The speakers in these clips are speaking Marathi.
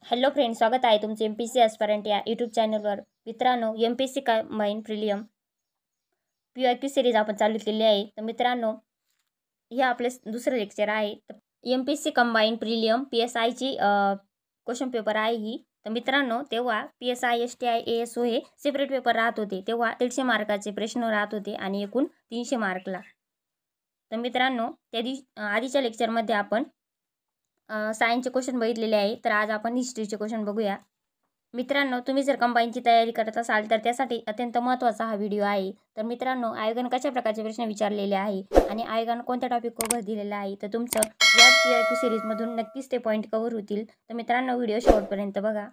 हॅलो फ्रेंड्स, स्वागत आहे तुमचे MPSC ॲस्पायरंट या यूट्यूब चॅनलवर. मित्रांनो, MPSC combine prelim PYQ series आपण चालू केली आहे. तर मित्रांनो, हे आपले दुसरं लेक्चर आहे. तर MPSC कंबाईन प्रिलियम PSIची क्वेश्चन पेपर आहे ही. तर मित्रांनो, तेव्हा PSI STI ASO हे सेपरेट पेपर राहत होते. तेव्हा 150 मार्काचे प्रश्न राहत होते आणि एकूण 300 मार्कला. तर मित्रांनो, आधीच्या लेक्चरमध्ये आपण सायन्सचे क्वेश्चन बघितलेले आहे. तर आज आपण हिस्ट्रीचे क्वेश्चन बघूया. मित्रांनो, तुम्ही जर कंबाईनची तयारी करत असाल तर त्यासाठी अत्यंत महत्त्वाचा हा व्हिडिओ आहे. तर मित्रांनो, आयोगाने कशा प्रकारचे प्रश्न विचारलेले आहे आणि आयोगाने कोणत्या टॉपिकवर भर दिलेला आहे, तर तुमचं या PYQ सिरीजमधून नक्कीच ते पॉईंट कव्हर होतील. तर मित्रांनो, व्हिडिओ शेवटपर्यंत बघा.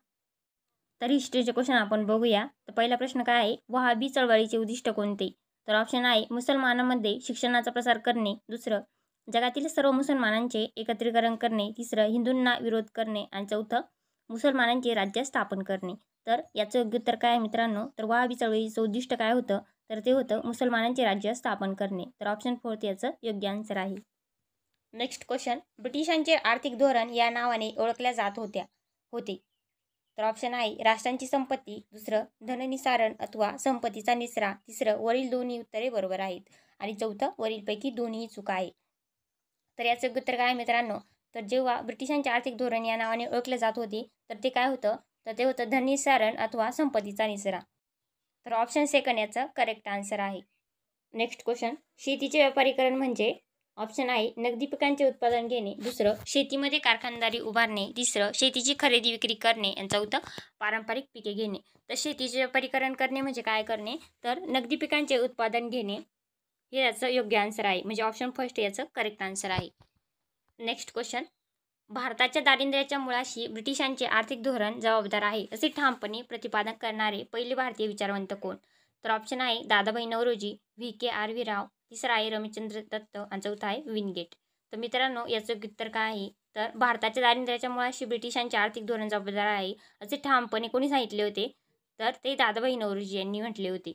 तर हिस्ट्रीचे क्वेश्चन आपण बघूया. तर पहिला प्रश्न काय आहे, वहाबी चळवळीचे उद्दिष्ट कोणते? तर ऑप्शन आहे मुसलमानांमध्ये शिक्षणाचा प्रसार करणे, दुसरं जगातील सर्व मुसलमानांचे एकत्रीकरण करणे, तिसरं हिंदूंना विरोध करणे आणि चौथं मुसलमानांचे राज्य स्थापन करणे. तर याचं योग्य उत्तर काय आहे मित्रांनो? तर वहाबी चळवळीचं उद्दिष्ट काय होतं? तर ते होतं मुसलमानांचे राज्य स्थापन करणे. तर ऑप्शन 4 याचं योग्य आन्सर आहे. नेक्स्ट क्वेश्चन, ब्रिटिशांचे आर्थिक धोरण या नावाने ओळखल्या जात होते. तर ऑप्शन आहे राष्ट्रांची संपत्ती, दुसरं धननिसारण अथवा संपत्तीचा निचरा, तिसरं वरील दोन्ही उत्तरे बरोबर आहेत आणि चौथं वरीलपैकी दोन्ही चूक आहे. तर याचं योग्य उत्तर काय आहे मित्रांनो? तर जेव्हा ब्रिटिशांचे आर्थिक धोरण या नावाने ओळखले जात होते तर ते काय होतं? तर ते होतं धननिसारण अथवा संपत्तीचा निचरा. तर ऑप्शन सेकंड याचं करेक्ट आन्सर आहे. नेक्स्ट क्वेश्चन, शेतीचे व्यापारीकरण म्हणजे? ऑप्शन आहे नगदी पिकांचे उत्पादन घेणे, दुसरं शेतीमध्ये कारखानदारी उभारणे, तिसरं शेतीची खरेदी विक्री करणे आणि चौथं पारंपरिक पिके घेणे. तर शेतीचे व्यापारीकरण करणे म्हणजे काय करणे? तर नगदी पिकांचे उत्पादन घेणे हे याचं योग्य आन्सर आहे. म्हणजे ऑप्शन फर्स्ट याचं करेक्ट आन्सर आहे. नेक्स्ट क्वेश्चन, भारताच्या दारिद्र्याच्या मुळाशी ब्रिटिशांचे आर्थिक धोरण जबाबदार आहे असे ठामपणे प्रतिपादन करणारे पहिले भारतीय विचारवंत कोण? तर ऑप्शन आहे दादाभाई नौरोजी, VKRV राव, तिसरा आहे रमेशचंद्र दत्त आणि चौथा आहे विनगेट. तर मित्रांनो, याचं उत्तर काय आहे? तर भारताच्या दारिद्र्याच्या मुळाशी ब्रिटिशांचे आर्थिक धोरण जबाबदार आहे असे ठामपणे कोणी सांगितले होते? तर ते दादाभाई नौरोजी यांनी म्हटले होते.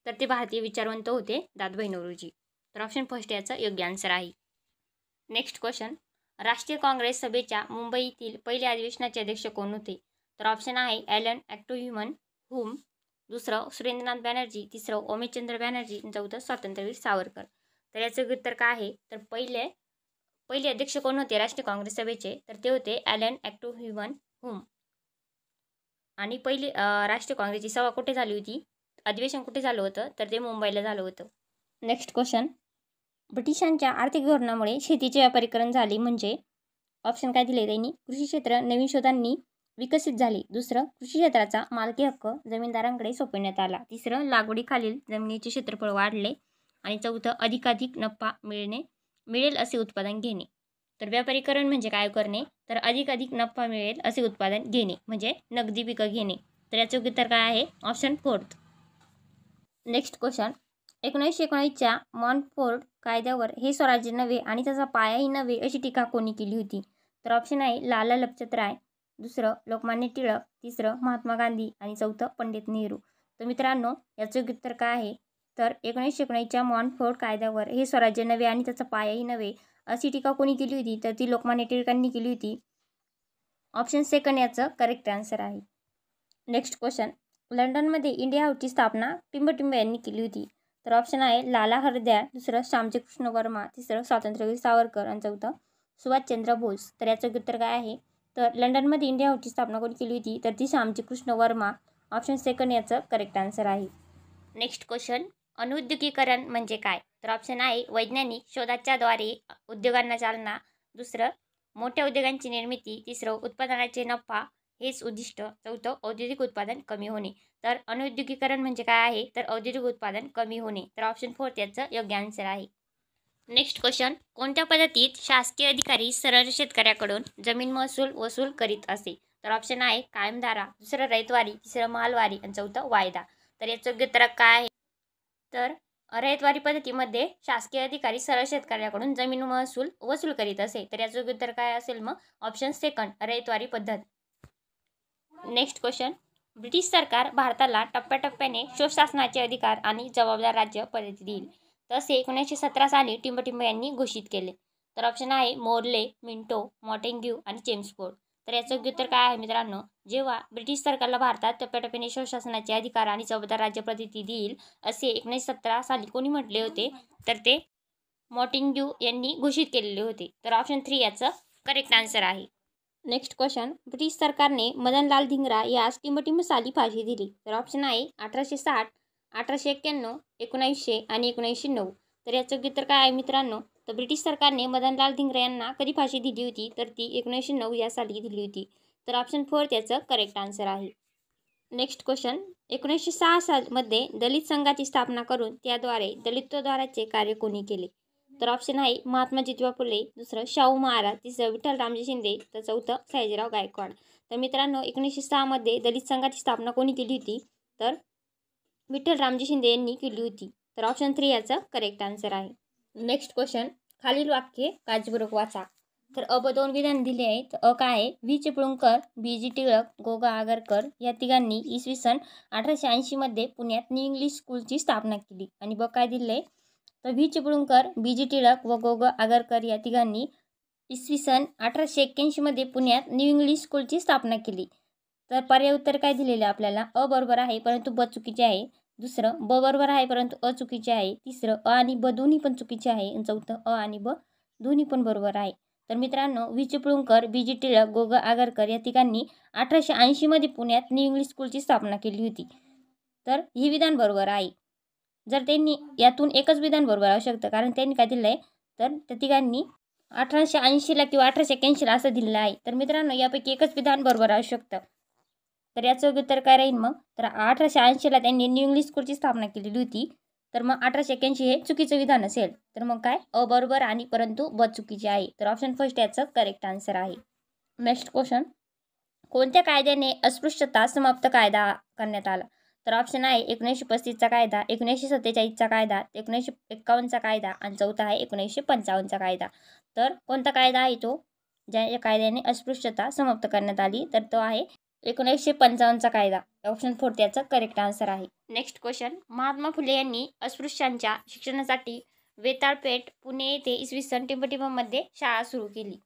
तर ते भारतीय विचारवंत होते दादाभाई नौरोजी. तर ऑप्शन फर्स्ट याचा योग्य आन्सर आहे. नेक्स्ट क्वेश्चन, राष्ट्रीय काँग्रेस सभेच्या मुंबईतील पहिल्या अधिवेशनाचे अध्यक्ष कोण होते? तर ऑप्शन आहे ॲलन ॲक्टोह्युमन हुम, दुसरं सुरेंद्रनाथ बॅनर्जी, तिसरं ओमेशचंद्र बॅनर्जी, चौथं स्वातंत्र्यवीर सावरकर. तर याचं उत्तर काय आहे? तर पहिले अध्यक्ष कोण होते राष्ट्रीय काँग्रेस सभेचे? तर ते होते ॲलन ॲक्टोह्युमन हुम. आणि पहिली राष्ट्रीय काँग्रेसची सभा कुठे झाली होती? अधिवेशन कुठे झालं होतं? तर ते मुंबईला झालं होतं. नेक्स्ट क्वेश्चन, ब्रिटिशांच्या आर्थिक धोरणामुळे शेतीचे व्यापारीकरण झाले म्हणजे? ऑप्शन काय दिले त्यांनी? कृषी क्षेत्र नवीन शोधांनी विकसित झाले, दुसरं कृषी क्षेत्राचा मालकी हक्क जमीनदारांकडे सोपवण्यात आला, तिसरं लागवडीखालील जमिनीचे क्षेत्रफळ वाढले आणि चौथं अधिकाधिक नफा मिळेल असे उत्पादन घेणे. तर व्यापारीकरण म्हणजे काय करणे? तर अधिकाधिक नफा मिळेल असे उत्पादन घेणे म्हणजे नगदी पिकं घेणे. तर याचं उत्तर काय आहे? ऑप्शन 4. नेक्स्ट क्वेश्चन, 1919च्या मॉन्टफोर्ट कायद्यावर हे स्वराज्य नव्हे आणि त्याचा पायाही नव्हे अशी टीका कोणी केली होती? तर ऑप्शन आहे लाला लजपत राय, दुसरं लोकमान्य टिळक, तिसरं महात्मा गांधी आणि चौथं पंडित नेहरू. तर मित्रांनो, याचं उत्तर काय आहे? तर 1919च्या मॉन्टफोर्ट कायद्यावर हे स्वराज्य नव्हे आणि त्याचा पायाही नव्हे अशी टीका कोणी केली होती? तर ती लोकमान्य टिळकांनी केली होती. ऑप्शन सेकंड याचं करेक्ट आन्सर आहे. नेक्स्ट क्वेश्चन, लंडनमध्ये इंडिया हाऊसची स्थापना टिंबटिंब यांनी केली होती. तर ऑप्शन आहे लाला हरदयाळ, दुसरं श्यामजी कृष्ण वर्मा, तिसरं स्वातंत्र्यवीर सावरकर आणि चौथं सुभाषचंद्र बोस. तर याचं उत्तर काय आहे? तर लंडनमध्ये इंडिया हाऊसची स्थापना कोणी केली होती? तर ती श्यामजी कृष्ण वर्मा. ऑप्शन सेकंड याचं करेक्ट आन्सर आहे. नेक्स्ट क्वेश्चन, अनुद्योगीकरण म्हणजे काय? तर ऑप्शन आहे वैज्ञानिक शोधाच्या द्वारे उद्योगांना चालना, दुसरं मोठ्या उद्योगांची निर्मिती, तिसरं उत्पादनाचे नफा हेच उद्दिष्ट, चौथं औद्योगिक उत्पादन कमी होणे. तर अनुद्योगीकरण म्हणजे काय आहे? तर औद्योगिक उत्पादन कमी होणे. तर ऑप्शन 4 याचं योग्य आन्सर आहे. नेक्स्ट क्वेश्चन, कोणत्या पद्धतीत शासकीय अधिकारी सरळ शेतकऱ्याकडून जमीन महसूल वसूल करीत असे? तर ऑप्शन आहे कायमधारा, दुसरं रयतवारी, तिसरं मालवारी आणि चौथं वायदा. तर याचं योग्य उत्तर काय आहे? तर रयतवारी पद्धतीमध्ये शासकीय अधिकारी सरळ शेतकऱ्याकडून जमीन महसूल वसूल करीत असे. तर याचं उत्तर काय असेल मग? ऑप्शन सेकंड रयतवारी पद्धत. नेक्स्ट क्वेश्चन, ब्रिटिश सरकार भारताला टप्प्याटप्प्याने स्वशासनाचे अधिकार आणि जबाबदार राज्य पद्धती देईल तसे 1917 साली टिंबटिंब यांनी घोषित केले. तर ऑप्शन आहे मोर्ले, मिंटो, मॉन्टेग्यू आणि चेम्सफोर्ड. तर याचं योग्य उत्तर काय आहे मित्रांनो, जेव्हा ब्रिटिश सरकारला भारतात टप्प्याटप्प्याने स्वशासनाचे अधिकार आणि जबाबदार राज्यपद्धती देईल असे 1917 साली कोणी म्हटले होते, तर ते मॉन्टेग्यू यांनी घोषित केलेले होते. तर ऑप्शन 3 याचं करेक्ट आन्सर आहे. नेक्स्ट क्वेश्चन, ब्रिटिश सरकारने मदनलाल धिंगरा यास टिंबटिंब साली फाशी दिली. तर ऑप्शन आहे 1860, 1891, 1900 आणि 1909. तर याचं उत्तर काय आहे मित्रांनो, तर ब्रिटिश सरकारने मदनलाल धिंगरा यांना कधी फाशी दिली होती, तर ती 1909 या साली दिली होती. तर ऑप्शन 4 त्याचं करेक्ट आन्सर आहे. नेक्स्ट क्वेश्चन, 1906 सालमध्ये दलित संघाची स्थापना करून त्याद्वारे दलितोद्धाराचे कार्य कोणी केले. तर ऑप्शन आहे महात्मा ज्योतिबा फुले, दुसरं शाहू महाराज, तिसरं विठ्ठल रामजी शिंदे, तर चौथं सयाजीराव गायकवाड. तर मित्रांनो 1906 मध्ये दलित संघाची स्थापना कोणी केली होती, तर विठ्ठल रामजी शिंदे यांनी केली होती. तर ऑप्शन 3 याचं करेक्ट आन्सर आहे. नेक्स्ट क्वेश्चन, खालील वाक्य काळजीपूर्वक वाचा. तर अ ब 2 विधान दिले आहेत. अ काय आहे, व्ही चिपळूणकर, बी जी टिळक, गो ग आगरकर या तिघांनी इसवी सन 1880 मध्ये पुण्यात न्यू इंग्लिश स्कूलची स्थापना केली. आणि ब काय दिले, तर व्ही चिपळूणकर, बी जी टिळक व गो ग आगरकर या तिघांनी इसवी सन 1881 मध्ये पुण्यात न्यू इंग्लिश स्कूलची स्थापना केली. तर पर्याय उत्तर काय दिलेलं आपल्याला, अ बरोबर आहे परंतु ब चुकीचे आहे, दुसरं ब बरोबर आहे परंतु अ चुकीचे आहे, तिसरं अ आणि ब दोन्ही पण चुकीचे आहे, आणि चौथं अ आणि ब दोन्ही पण बरोबर आहे. तर मित्रांनो व्ही चिपळूणकर, बी जी टिळक, गो ग आगरकर या तिघांनी 1880 मध्ये पुण्यात न्यू इंग्लिश स्कूलची स्थापना केली होती. तर हे विधान बरोबर आहे. जर त्यांनी यातून एकच विधान बरोबर असू शकतं, कारण त्यांनी काय दिलं आहे, तर त्या तिघांनी 1880ला किंवा 1881ला असं दिलेलं आहे. तर मित्रांनो यापैकी एकच विधान बरोबर असू शकतं. तर याचं उत्तर काय राहील मग, तर 1880ला त्यांनी न्यू इंग्लिश स्कूलची स्थापना केलेली होती. तर मग 1881 हे चुकीचं विधान असेल. तर मग काय, अ बरोबर आणि परंतु ब चुकीचे आहे. तर ऑप्शन फर्स्ट याचं करेक्ट आन्सर आहे. नेक्स्ट क्वेश्चन, कोणत्या कायद्याने अस्पृश्यता समाप्त कायदा करण्यात आला. तर ऑप्शन आहे 1935चा कायदा, 1947चा कायदा, 1951चा कायदा आणि चौथा आहे 1955चा कायदा. तर कोणता कायदा आहे तो, ज्या कायद्याने अस्पृश्यता समाप्त करण्यात आली, तर तो आहे 1955चा कायदा. ऑप्शन 4 त्याचं करेक्ट आन्सर आहे. नेक्स्ट क्वेश्चन, महात्मा फुले यांनी अस्पृश्यांच्या शिक्षणासाठी वेताळपेठ पुणे येथे इसवी सन टिंबटिंबमध्ये शाळा सुरू केली.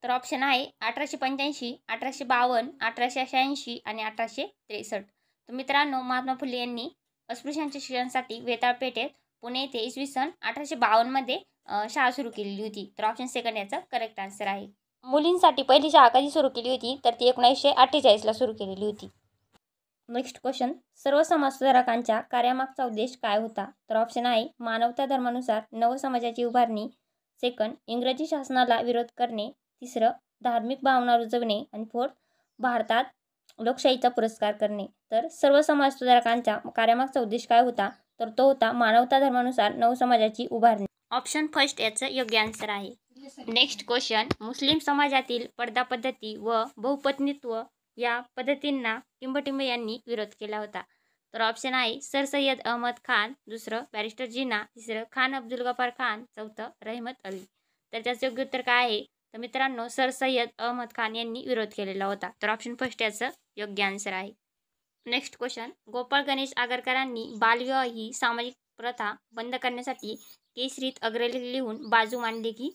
तर ऑप्शन आहे 1885, 1852, 1886 आणि 1863. तर मित्रांनो महात्मा फुले यांनी अस्पृश्यांच्या शिक्षणासाठी वेताळपेठेत पुणे येथे इसवी सन 1852 मध्ये शाळा सुरू केलेली होती. तर ऑप्शन सेकंड याचं करेक्ट आन्सर आहे. मुलींसाठी पहिली शाळा कधी सुरू केली होती, तर ती 1948ला सुरू केलेली होती. नेक्स्ट क्वेश्चन, सर्व समाजसुधारकांच्या कार्यामागचा उद्देश काय होता. तर ऑप्शन आहे मानवता धर्मानुसार नवसमाजाची उभारणी, सेकंड इंग्रजी शासनाला विरोध करणे, तिसरं धार्मिक भावना रुजवणे आणि फोर्थ भारतात लोकशाहीचा पुरस्कार करणे. तर सर्व समाजसुधारकांच्या कार्यामागचा उद्देश काय होता, तर तो होता मानवता धर्मानुसार नवसमाजाची उभारणी. ऑप्शन फर्स्ट याचं योग्य आन्सर आहे. नेक्स्ट क्वेश्चन, मुस्लिम समाजातील पडदा पद्धती व बहुपत्नीत्व या पद्धतींना टिंबटिंब यांनी विरोध केला होता. तर ऑप्शन आहे सर सय्यद अहमद खान, दुसरं बॅरिस्टर जिना, तिसरं खान अब्दुल गफार खान, चौथं रहमत अली. तर त्याचं योग्य उत्तर काय आहे, तर मित्रांनो सर सय्यद अहमद खान यांनी विरोध केलेला होता. तर ऑप्शन फर्स्ट याचं योग्य आन्सर आहे. नेक्स्ट क्वेश्चन, गोपाळ गणेश आगरकरांनी बालविवाह ही सामाजिक प्रथा बंद करण्यासाठी केसरीत अग्रलेख लिहून बाजू मांडली की.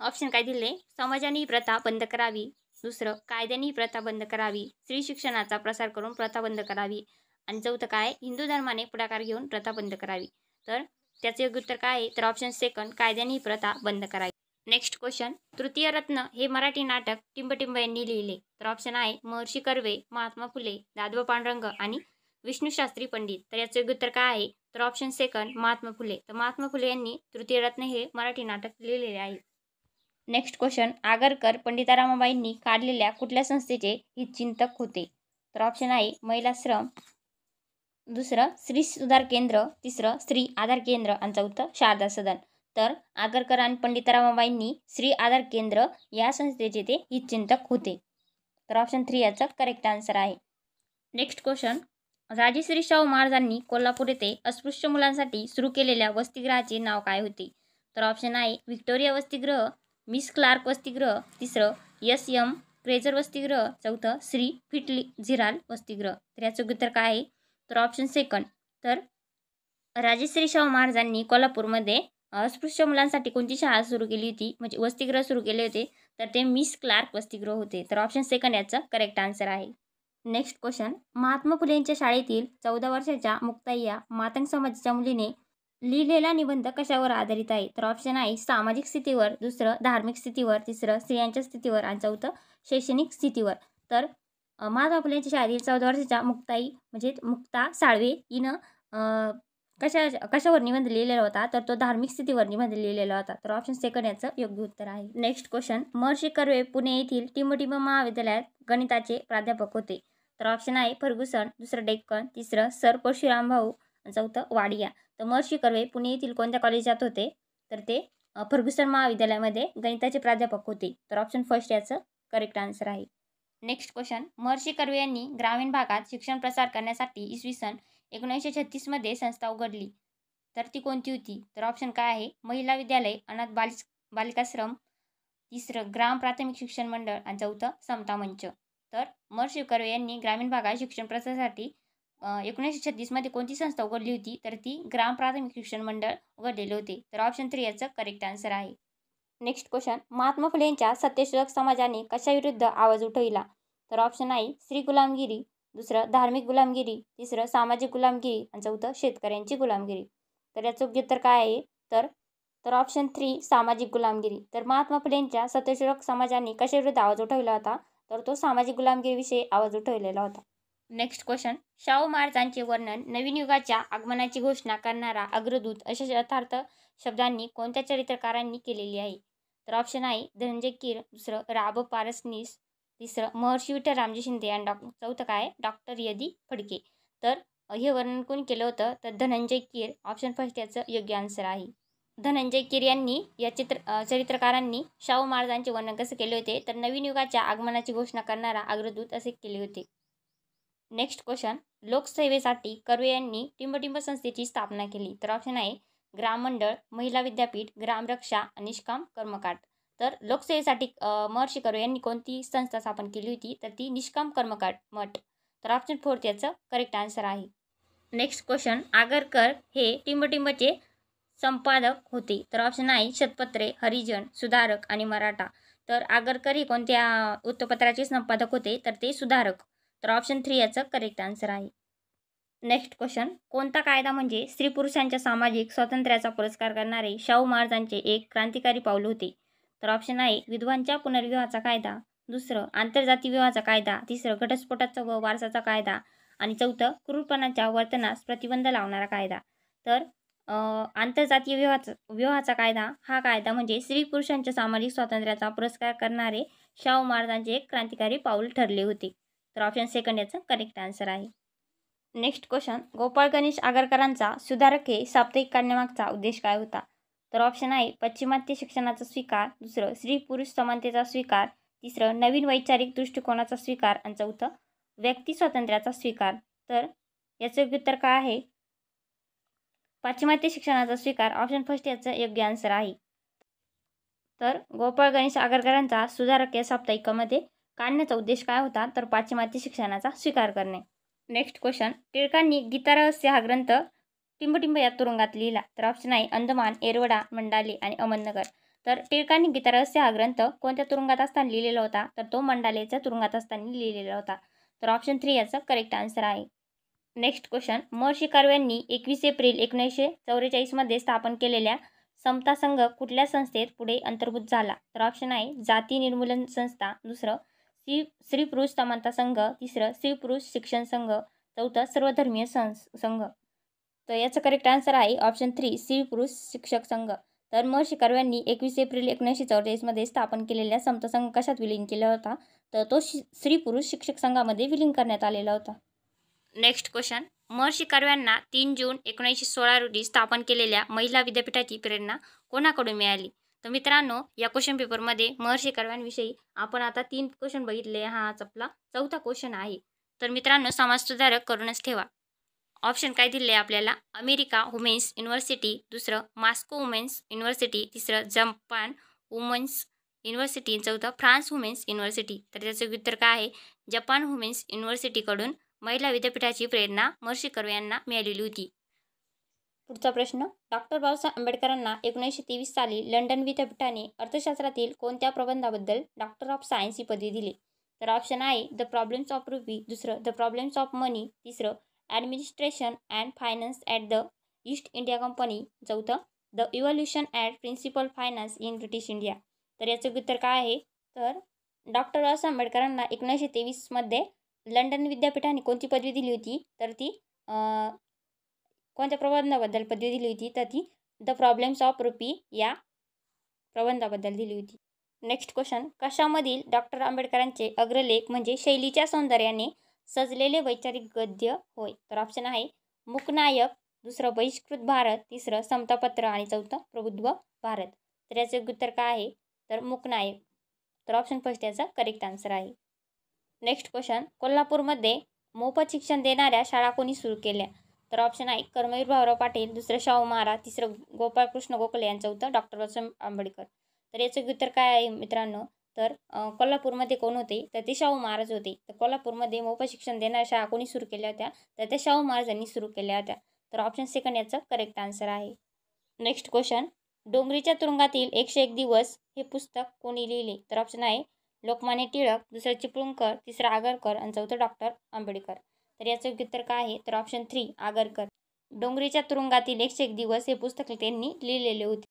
ऑप्शन काय दिले, समाजाने ही प्रथा बंद करावी, दुसरं कायद्याने ही प्रथा बंद करावी, स्त्री शिक्षणाचा प्रसार करून प्रथा बंद करावी, आणि चौथं काय हिंदू धर्माने पुढाकार घेऊन प्रथा बंद करावी. तर त्याचे योग्य उत्तर काय आहे, तर ऑप्शन सेकंड कायद्याने ही प्रथा बंद करावी. नेक्स्ट क्वेश्चन, तृतीय रत्न हे मराठी नाटक टिंबटिंब यांनी लिहिले. तर ऑप्शन आहे महर्षी कर्वे, महात्मा फुले, दादोबा पांडुरंग आणि विष्णुशास्त्री पंडित. तर याचे योग्य उत्तर काय आहे, तर ऑप्शन सेकंड महात्मा फुले. तर महात्मा फुले यांनी तृतीय रत्न हे मराठी नाटक लिहिलेले आहे. नेक्स्ट क्वेश्चन, आगरकर पंडिता रमाबाईंनी काढलेल्या कुठल्या संस्थेचे हितचिंतक होते. तर ऑप्शन आहे महिलाश्रम, दुसरं स्त्री सुधार केंद्र, तिसरं स्त्री आधार केंद्र आणि चौथं शारदा सदन. तर आगरकर आणि पंडिता रमाबाईंनी स्त्री आधार केंद्र या संस्थेचे ते हितचिंतक होते. तर ऑप्शन 3 याचं करेक्ट आन्सर आहे. नेक्स्ट क्वेश्चन, राजश्री शाहू महाराजांनी कोल्हापूर येथे अस्पृश्य मुलांसाठी सुरू केलेल्या वसतिगृहाचे नाव काय होते. तर ऑप्शन आहे व्हिक्टोरिया वसतिगृह, मिस क्लार्क वसतिगृह, तिसरं SM क्रेझर वसतिगृह, चौथं श्री फिट्झिराल्ड वसतिगृह. तर याचं उत्तर काय आहे, तर ऑप्शन सेकंड. तर राजश्री शाहू महाराजांनी कोल्हापूरमध्ये अस्पृश्य मुलांसाठी कोणती शाळा सुरू केली होती, म्हणजे वसतिगृह सुरू केले होते, तर ते मिस क्लार्क वसतिगृह होते. तर ऑप्शन सेकंड याचं करेक्ट आन्सर आहे. नेक्स्ट क्वेश्चन, महात्मा फुले यांच्या शाळेतील 14 वर्षाच्या मुक्ताई या मातंग समाजाच्या मुलीने लिहिलेला निबंध कशावर आधारित आहे? तर ऑप्शन आहे सामाजिक स्थितीवर, दुसरं धार्मिक स्थितीवर, तिसरं स्त्रियांच्या स्थितीवर आणि चौथं शैक्षणिक स्थितीवर. तर महात्मा फुले यांच्या शाळेतील 14 वर्षाच्या मुक्ताई म्हणजे मुक्ता साळवे हिनं कशावर निबंध लिहिलेला होता? तर तो धार्मिक स्थितीवर निबंध लिहिलेला होता. तर ऑप्शन सेकंड याचं योग्य उत्तर आहे. नेक्स्ट क्वेश्चन, महर्षी कर्वे पुणे येथील टिंबटिंब महाविद्यालयात गणिताचे प्राध्यापक होते. तर ऑप्शन आहे फर्ग्युसन, दुसरं डेक्कन, तिसरं सर परशुराम भाऊ आणि चौथं वाडिया. तर महर्षी कर्वे पुणे येथील कोणत्या कॉलेजात होते? तर ते फर्ग्युसन महाविद्यालयामध्ये गणिताचे प्राध्यापक होते. तर ऑप्शन फर्स्ट याचं करेक्ट आन्सर आहे. नेक्स्ट क्वेश्चन, महर्षी कर्वे यांनी ग्रामीण भागात शिक्षण प्रसार करण्यासाठी इसवी सन 1936 मध्ये संस्था उघडली. तर ती कोणती होती? तर ऑप्शन काय आहे? महिला विद्यालय, अनाथ बालिकाश्रम, तिसरं ग्राम प्राथमिक शिक्षण मंडळ आणि चौथं समता मंच. तर महर्षी कर्वे यांनी ग्रामीण भागात शिक्षण प्रसारासाठी 1936 मध्ये कोणती संस्था उघडली होती? तर ती ग्राम प्राथमिक शिक्षण मंडळ उघडलेले होते. तर ऑप्शन 3 याचं करेक्ट आन्सर आहे. नेक्स्ट क्वेश्चन, महात्मा फुले यांच्या सत्यशोधक समाजाने कशाविरुद्ध आवाज उठविला? तर ऑप्शन आहे स्त्री गुलामगिरी, दुसरं धार्मिक गुलामगिरी, तिसरं सामाजिक गुलामगिरी आणि चौथं शेतकऱ्यांची गुलामगिरी. तर याचं योग्य उत्तर काय आहे? तर ऑप्शन 3 सामाजिक गुलामगिरी. तर महात्मा फुले यांच्या सत्यशोधक समाजाने कशाविरुद्ध आवाज उठवला होता? तर तो सामाजिक गुलामगिरीविषयी आवाज उठवलेला होता. नेक्स्ट क्वेश्चन, शाहू महाराजांचे वर्णन नवीन युगाच्या आगमनाची घोषणा करणारा अग्रदूत अशा यथार्थ शब्दांनी कोणत्या चरित्रकारांनी केलेली आहे? तर ऑप्शन आहे धनंजय कीर, दुसरं राब पारसनीस, तिसरं महर्षी विठ्ठल रामजी शिंदे आणि चौथं काय डॉक्टर यदी फडके. तर हे वर्णन कोणी केलं होतं? तर धनंजय कीर. ऑप्शन फर्स्ट याचं योग्य आन्सर आहे. धनंजय कीर यांनी या चरित्रकारांनी शाहू महाराजांचे वर्णन कसे केले होते? तर नवीन युगाच्या आगमनाची घोषणा करणारा अग्रदूत असे केले होते. नेक्स्ट क्वेश्चन, लोकसेवेसाठी कर्वे यांनी टिंबटिंब संस्थेची स्थापना केली. तर ऑप्शन आहे ग्राम मंडळ, महिला विद्यापीठ, ग्रामरक्षा, निष्काम कर्मकांड. तर लोकसेवेसाठी महर्षी कर्वे यांनी कोणती संस्था स्थापन केली होती? तर ती निष्काम कर्मकांड मठ. तर ऑप्शन फोर्थ याचं करेक्ट आन्सर आहे. नेक्स्ट क्वेश्चन, आगरकर हे टिंबटिंबचे संपादक होते. तर ऑप्शन आहे शतपत्रे, हरिजन, सुधारक आणि मराठा. तर आगरकर हे कोणत्या वृत्तपत्राचे संपादक होते? तर ते सुधारक. तर ऑप्शन 3 याचं करेक्ट आन्सर आहे. नेक्स्ट क्वेश्चन, कोणता कायदा म्हणजे स्त्री पुरुषांच्या सामाजिक स्वातंत्र्याचा पुरस्कार करणारे शाहू महाराजांचे एक क्रांतिकारी पाऊल होते? तर ऑप्शन आहे विधवांच्या पुनर्विवाहाचा कायदा, दुसरं आंतरजातीय विवाहाचा कायदा, तिसरं घटस्फोटाचा व वारसाचा कायदा आणि चौथं क्रूरपणाच्या वर्तनास प्रतिबंध लावणारा कायदा. तर आंतरजातीय विवाहाचा कायदा हा कायदा म्हणजे स्त्री पुरुषांच्या सामाजिक स्वातंत्र्याचा पुरस्कार करणारे शाहू महाराजांचे एक क्रांतिकारी पाऊल ठरले होते. तर ऑप्शन सेकंड याचं करेक्ट आन्सर आहे. नेक्स्ट क्वेश्चन, गोपाळ गणेश आगरकरांचा सुधारक हे साप्ताहिक काढण्यामागचा उद्देश काय होता? तर ऑप्शन आहे पाश्चिमात्य शिक्षणाचा स्वीकार, दुसरं स्त्री पुरुष समानतेचा स्वीकार, तिसरं नवीन वैचारिक दृष्टिकोनाचा स्वीकार आणि चौथं व्यक्ती स्वातंत्र्याचा स्वीकार. तर याचं योग्य उत्तर काय आहे? पाश्चिमात्य शिक्षणाचा स्वीकार. ऑप्शन फर्स्ट याचं योग्य आन्सर आहे. तर गोपाळ गणेश आगरकरांचा सुधारक या साप्ताहिकामध्ये काढण्याचा उद्देश काय होता? तर पाश्चिमात्य शिक्षणाचा स्वीकार करणे. नेक्स्ट क्वेश्चन, टिळकांनी गीता रहस्य हा ग्रंथ टिंबटिंब या तुरुंगात लिहिला. तर ऑप्शन आहे अंदमान, येरवडा, मंडाले आणि अहमदनगर. तर टिळकांनी गीता रहस्य हा ग्रंथ कोणत्या तुरुंगात असताना लिहिलेला होता? तर तो मंडालेच्या तुरुंगात असताना लिहिलेला होता. तर ऑप्शन 3 याचा करेक्ट आन्सर आहे. नेक्स्ट क्वेश्चन, महर्षी कर्वे यांनी 21 एप्रिल 1944 मध्ये स्थापन केलेल्या समता संघ कुठल्या संस्थेत पुढे अंतर्भूत झाला? तर ऑप्शन आहे जाती निर्मूलन संस्था, दुसरं स्त्री पुरुष समानता संघ, तिसरं स्त्री पुरुष शिक्षण संघ, चौथं सर्वधर्मीय संघ. तर याचं करेक्ट आन्सर आहे ऑप्शन 3 स्त्री पुरुष शिक्षक संघ. तर महर्षी कर्वे यांनी 21 एप्रिल 1944 मध्ये स्थापन केलेल्या समता संघ कशात विलीन केला होता? तर तो स्त्री पुरुष शिक्षक संघामध्ये विलीन करण्यात आलेला होता. नेक्स्ट क्वेश्चन, महर्षी कर्व्यांना 3 जून 1916 रोजी स्थापन केलेल्या महिला विद्यापीठाची प्रेरणा कोणाकडून मिळाली? तर मित्रांनो, या क्वेश्चन पेपरमध्ये महर्षी कर्व्यांविषयी आपण आता 3 क्वेश्चन बघितले. हा आपला चौथा क्वेश्चन आहे. तर मित्रांनो, समाजसुधारक करूनच ठेवा. ऑप्शन काय दिले आपल्याला? अमेरिका वुमेन्स युनिव्हर्सिटी, दुसरं मॉस्को वुमेन्स युनिव्हर्सिटी, तिसरं जपान वुमेन्स युनिव्हर्सिटी, चौथं फ्रान्स वुमेन्स युनिव्हर्सिटी. तर त्याचं उत्तर काय आहे? जपान वुमेन्स युनिव्हर्सिटीकडून महिला विद्यापीठाची प्रेरणा महर्षी कर्वे यांना मिळालेली होती. पुढचा प्रश्न, डॉक्टर बाबासाहेब आंबेडकरांना 1923 साली लंडन विद्यापीठाने अर्थशास्त्रातील कोणत्या प्रबंधाबद्दल डॉक्टर ऑफ सायन्स ही पदवी दिली? तर ऑप्शन आहे द प्रॉब्लेम्स ऑफ रुपी, दुसरं द प्रॉब्लेम्स ऑफ मनी, तिसरं administration and finance at the East India company, चौथं the evolution at principal finance in British India. तर याचं उत्तर काय आहे? तर डॉक्टर बाबासाहेब आंबेडकरांना 1923मध्ये लंडन विद्यापीठाने कोणती पदवी दिली होती? तर ती कोणत्या प्रबंधाबद्दल पदवी दिली होती? तर ती द प्रॉब्लेम्स ऑफ रुपी या प्रबंधाबद्दल दिली होती. नेक्स्ट क्वेश्चन, कशामधील डॉक्टर आंबेडकरांचे अग्रलेख म्हणजे शैलीच्या सौंदर्याने सजलेले वैचारिक गद्य होय? तर ऑप्शन आहे मूकनायक, दुसरं बहिष्कृत भारत, तिसरं समतापत्र आणि चौथं प्रबुद्ध भारत. तर याचे उत्तर काय आहे? तर मूकनायक. तर ऑप्शन फर्स्ट याचा करेक्ट आन्सर आहे. नेक्स्ट क्वेश्चन, कोल्हापूरमध्ये मोफत शिक्षण देणाऱ्या शाळा कोणी सुरू केल्या? तर ऑप्शन आहे कर्मवीर भाऊराव पाटील, दुसरं शाहू महाराज, तिसरं गोपाळकृष्ण गोखले आणि चौथं डॉक्टर बाबासाहेब आंबेडकर. तर याचं उत्तर काय आहे मित्रांनो? तर कोल्हापूरमध्ये कोण होते? तर ते शाहू महाराज होते. तर कोल्हापूरमध्ये मोफत शिक्षण देणाऱ्या शाळा कोणी सुरू केल्या होत्या? तर त्या शाहू महाराजांनी सुरू केल्या होत्या. तर ऑप्शन सेकंड याचं करेक्ट आन्सर आहे. नेक्स्ट क्वेश्चन, डोंगरीच्या तुरुंगातील 101 दिवस हे पुस्तक कोणी लिहिले? तर ऑप्शन आहे लोकमान्य टिळक, दुसरं चिपळूणकर, तिसरं आगरकर आणि चौथं डॉक्टर आंबेडकर. तर याचं उत्तर काय आहे? तर ऑप्शन 3 आगरकर. डोंगरीच्या तुरुंगातील 101 दिवस हे पुस्तक त्यांनी लिहिलेले होते.